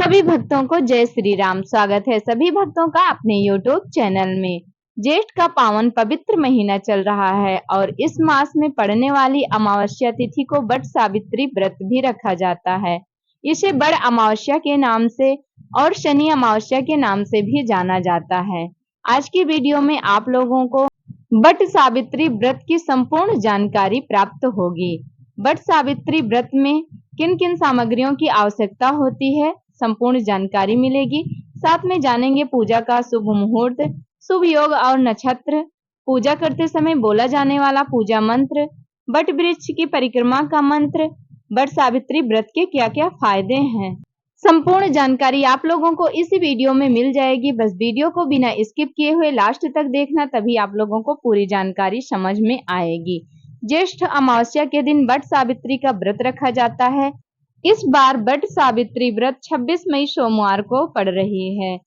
सभी भक्तों को जय श्री राम। स्वागत है सभी भक्तों का अपने YouTube चैनल में। ज्येष्ठ का पावन पवित्र महीना चल रहा है और इस मास में पड़ने वाली अमावस्या तिथि को बट सावित्री व्रत भी रखा जाता है। इसे बड़ अमावस्या के नाम से और शनि अमावस्या के नाम से भी जाना जाता है। आज की वीडियो में आप लोगों को बट सावित्री व्रत की संपूर्ण जानकारी प्राप्त होगी। बट सावित्री व्रत में किन किन सामग्रियों की आवश्यकता होती है, संपूर्ण जानकारी मिलेगी। साथ में जानेंगे पूजा का शुभ मुहूर्त, शुभ योग और नक्षत्र, पूजा करते समय बोला जाने वाला पूजा मंत्र, बट वृक्ष की परिक्रमा का मंत्र, बट सावित्री व्रत के क्या क्या फायदे हैं। संपूर्ण जानकारी आप लोगों को इस वीडियो में मिल जाएगी। बस वीडियो को बिना स्किप किए हुए लास्ट तक देखना, तभी आप लोगों को पूरी जानकारी समझ में आएगी। ज्येष्ठ अमावस्या के दिन बट सावित्री का व्रत रखा जाता है। इस बार बट सावित्री व्रत 26 मई सोमवार को पड़ रही है।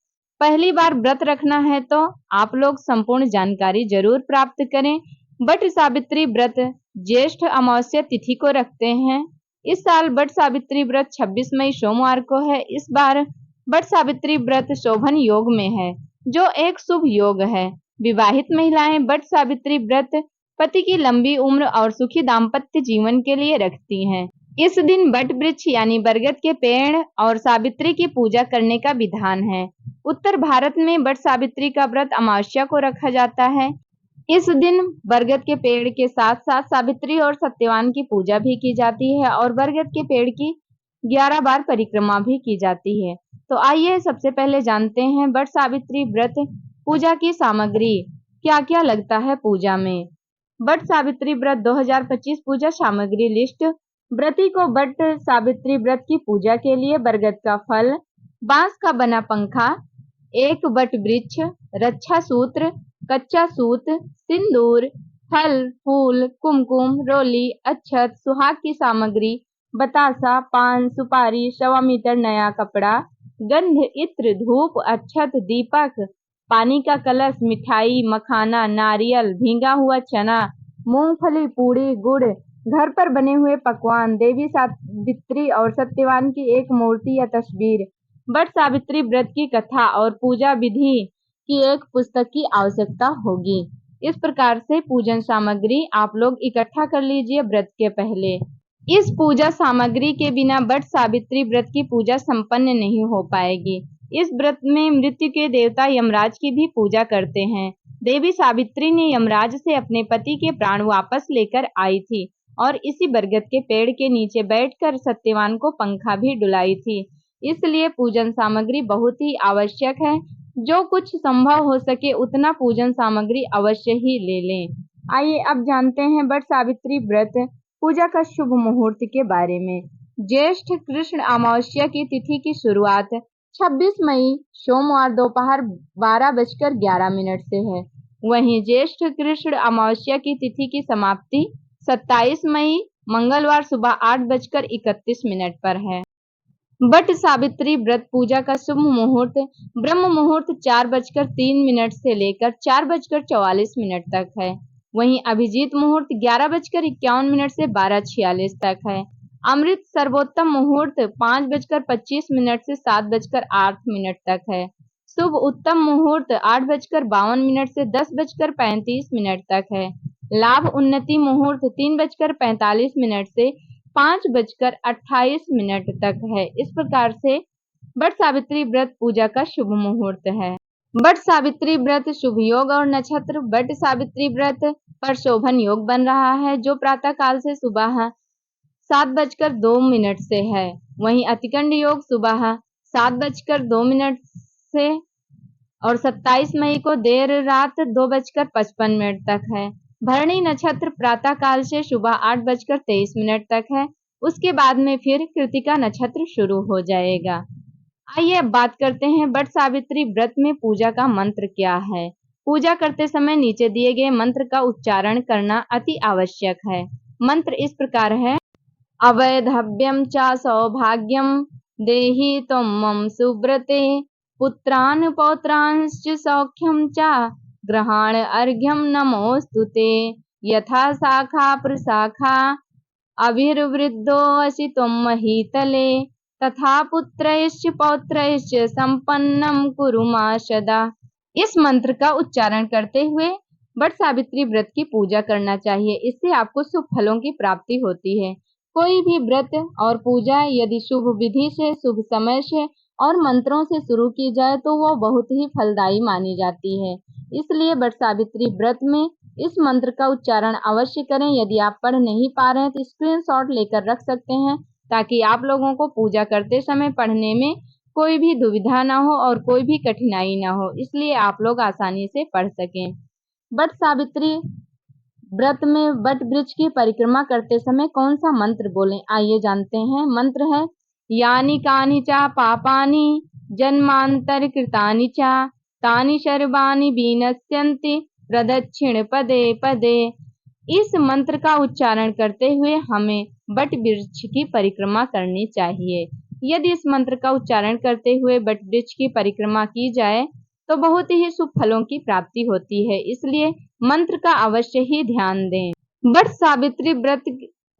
पहली बार व्रत रखना है तो आप लोग संपूर्ण जानकारी जरूर प्राप्त करें। बट सावित्री व्रत ज्येष्ठ अमावस्या तिथि को रखते हैं। इस साल बट सावित्री व्रत 26 मई सोमवार को है। इस बार बट सावित्री व्रत शोभन योग में है, जो एक शुभ योग है। विवाहित महिलाएं बट सावित्री व्रत पति की लंबी उम्र और सुखी दाम्पत्य जीवन के लिए रखती हैं। इस दिन बट वृक्ष यानी बरगद के पेड़ और सावित्री की पूजा करने का विधान है। उत्तर भारत में बट सावित्री का व्रत अमावस्या को रखा जाता है। इस दिन बरगद के पेड़ के साथ साथ सावित्री और सत्यवान की पूजा भी की जाती है और बरगद के पेड़ की 11 बार परिक्रमा भी की जाती है। तो आइए सबसे पहले जानते हैं बट सावित्री व्रत पूजा की सामग्री क्या क्या लगता है पूजा में। बट सावित्री व्रत 2025 पूजा सामग्री लिस्ट। व्रती को बट सावित्री व्रत की पूजा के लिए बरगद का फल, बांस का बना पंखा, एक बट वृक्ष, रक्षा सूत्र, कच्चा सूत, सिंदूर, फल फूल, कुमकुम, रोली, अक्षत, सुहाग की सामग्री, बतासा, पान, सुपारी, 1.25 मीटर नया कपड़ा, गंध, इत्र, धूप, अक्षत, दीपक, पानी का कलश, मिठाई, मखाना, नारियल, भींगा हुआ चना, मूंगफली, पूड़ी, गुड़, घर पर बने हुए पकवान, देवी सावित्री और सत्यवान की एक मूर्ति या तस्वीर, बट सावित्री व्रत की कथा और पूजा विधि की एक पुस्तक की आवश्यकता होगी। इस प्रकार से पूजन सामग्री आप लोग इकट्ठा कर लीजिए व्रत के पहले। इस पूजा सामग्री के बिना बट सावित्री व्रत की पूजा संपन्न नहीं हो पाएगी। इस व्रत में मृत्यु के देवता यमराज की भी पूजा करते हैं। देवी सावित्री ने यमराज से अपने पति के प्राण वापस लेकर आई थी और इसी बरगद के पेड़ के नीचे बैठकर सत्यवान को पंखा भी डुलाई थी। इसलिए पूजन सामग्री बहुत ही आवश्यक है। जो कुछ संभव हो सके उतना पूजन सामग्री अवश्य ही ले लें। आइए अब जानते हैं बट सावित्री व्रत पूजा का शुभ मुहूर्त के बारे में। ज्येष्ठ कृष्ण अमावस्या की तिथि की शुरुआत 26 मई सोमवार दोपहर 12:11 से है। वहीं ज्येष्ठ कृष्ण अमावस्या की तिथि की समाप्ति 27 मई मंगलवार सुबह 8:31 पर है। बट सावित्री व्रत पूजा का शुभ मुहूर्त ब्रह्म मुहूर्त 4:03 से लेकर 4:44 तक है। वहीं अभिजीत मुहूर्त 11:51 से 12:46 तक है। अमृत सर्वोत्तम मुहूर्त 5:25 से 7:08 तक है। शुभ उत्तम मुहूर्त 8:52 से 10:35 तक है। लाभ उन्नति मुहूर्त 3:45 से 5:28 तक है। इस प्रकार से बट सावित्री व्रत पूजा का शुभ मुहूर्त है। बट सावित्री व्रत शुभ योग और नक्षत्र। बट सावित्री व्रत पर शोभन योग बन रहा है, जो प्रातः काल से सुबह 7:02 से है। वहीं अतिकंड योग सुबह 7:02 से और 27 मई को देर रात 2:55 तक है। भरणी नक्षत्र प्रातः काल से सुबह 8:23 तक है। उसके बाद में फिर कृतिका नक्षत्र शुरू हो जाएगा। आइए अब बात करते हैं बट सावित्री व्रत में पूजा का मंत्र क्या है। पूजा करते समय नीचे दिए गए मंत्र का उच्चारण करना अति आवश्यक है। मंत्र इस प्रकार है। अवैधव्यम च सौभाग्यम देहि त्वं मम सुव्रते, पुत्रान् पौत्रांश्च सौख्यम च ग्रहाण अर्घ्यम नमोस्तुते, यथा शाखा प्रशाखा अभिर्वृद्धो असि त्वं महीतले, तथा पुत्रैश्च पौत्रैश्च संपन्नम कुरु मा सदा। इस मंत्र का उच्चारण करते हुए वट सावित्री व्रत की पूजा करना चाहिए। इससे आपको शुभ फलों की प्राप्ति होती है। कोई भी व्रत और पूजा यदि शुभ विधि से, शुभ समय से और मंत्रों से शुरू की जाए तो वो बहुत ही फलदायी मानी जाती है। इसलिए वट सावित्री व्रत में इस मंत्र का उच्चारण अवश्य करें। यदि आप पढ़ नहीं पा रहे हैं तो स्क्रीनशॉट लेकर रख सकते हैं, ताकि आप लोगों को पूजा करते समय पढ़ने में कोई भी दुविधा ना हो और कोई भी कठिनाई ना हो, इसलिए आप लोग आसानी से पढ़ सकें। वट सावित्री व्रत में वट वृक्ष की परिक्रमा करते समय कौन सा मंत्र बोलें, आइए जानते हैं। मंत्र है यानि कानि चा पापानि जन्मांतर कृतानि चा तानि सर्वाणि विनश्यन्ति प्रदक्षिण पदे पदे। इस मंत्र का उच्चारण करते हुए हमें वट वृक्ष की परिक्रमा करनी चाहिए। यदि इस मंत्र का उच्चारण करते हुए वट वृक्ष की परिक्रमा की जाए तो बहुत ही शुभ फलों की प्राप्ति होती है, इसलिए मंत्र का अवश्य ही ध्यान दें। वट सावित्री व्रत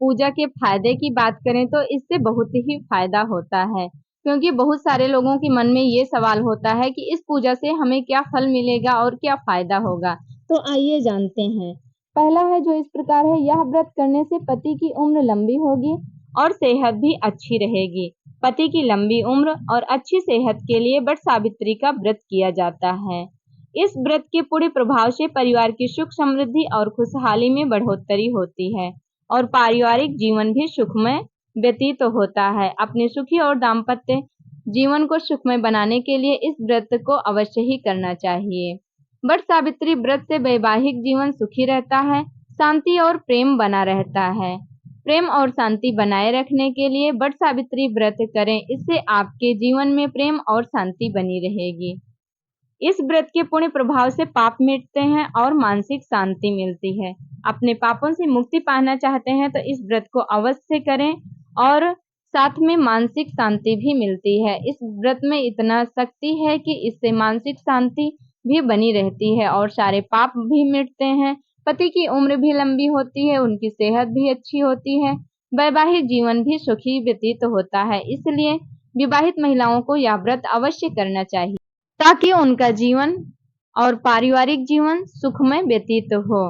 पूजा के फायदे की बात करें तो इससे बहुत ही फायदा होता है, क्योंकि बहुत सारे लोगों के मन में ये सवाल होता है कि इस पूजा से हमें क्या फल मिलेगा और क्या फायदा होगा। तो आइए जानते हैं। पहला है जो इस प्रकार है, यह व्रत करने से पति की उम्र लंबी होगी और सेहत भी अच्छी रहेगी। पति की लंबी उम्र और अच्छी सेहत के लिए वट सावित्री का व्रत किया जाता है। इस व्रत के पूरे प्रभाव से परिवार की सुख समृद्धि और खुशहाली में बढ़ोतरी होती है और पारिवारिक जीवन भी सुखमय व्यतीत होता है। अपने सुखी और दाम्पत्य जीवन को सुखमय बनाने के लिए इस व्रत को अवश्य ही करना चाहिए। वट सावित्री व्रत से वैवाहिक जीवन सुखी रहता है, शांति और प्रेम बना रहता है। प्रेम और शांति बनाए रखने के लिए वट सावित्री व्रत करें, इससे आपके जीवन में प्रेम और शांति बनी रहेगी। इस व्रत के पुण्य प्रभाव से पाप मिटते हैं और मानसिक शांति मिलती है। अपने पापों से मुक्ति पाना चाहते हैं तो इस व्रत को अवश्य करें और साथ में मानसिक शांति भी मिलती है। इस व्रत में इतना शक्ति है कि इससे मानसिक शांति भी बनी रहती है और सारे पाप भी मिटते हैं। पति की उम्र भी लंबी होती है, उनकी सेहत भी अच्छी होती है, वैवाहिक जीवन भी सुखी व्यतीत होता है। इसलिए विवाहित महिलाओं को यह व्रत अवश्य करना चाहिए, ताकि उनका जीवन और पारिवारिक जीवन सुखमय व्यतीत हो।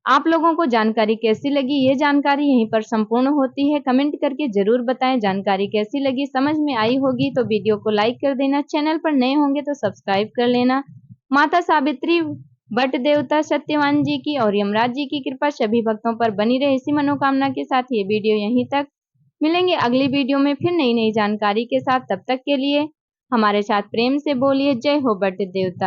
आप लोगों को जानकारी कैसी लगी? ये जानकारी यहीं पर संपूर्ण होती है। कमेंट करके जरूर बताएं जानकारी कैसी लगी। समझ में आई होगी तो वीडियो को लाइक कर देना, चैनल पर नए होंगे तो सब्सक्राइब कर लेना। माता सावित्री, वट देवता सत्यवान जी की और यमराज जी की कृपा सभी भक्तों पर बनी रहे, इसी मनोकामना के साथ ये वीडियो यहीं तक। मिलेंगे अगली वीडियो में फिर नई नई जानकारी के साथ। तब तक के लिए हमारे साथ प्रेम से बोलिए जय हो वट देवता।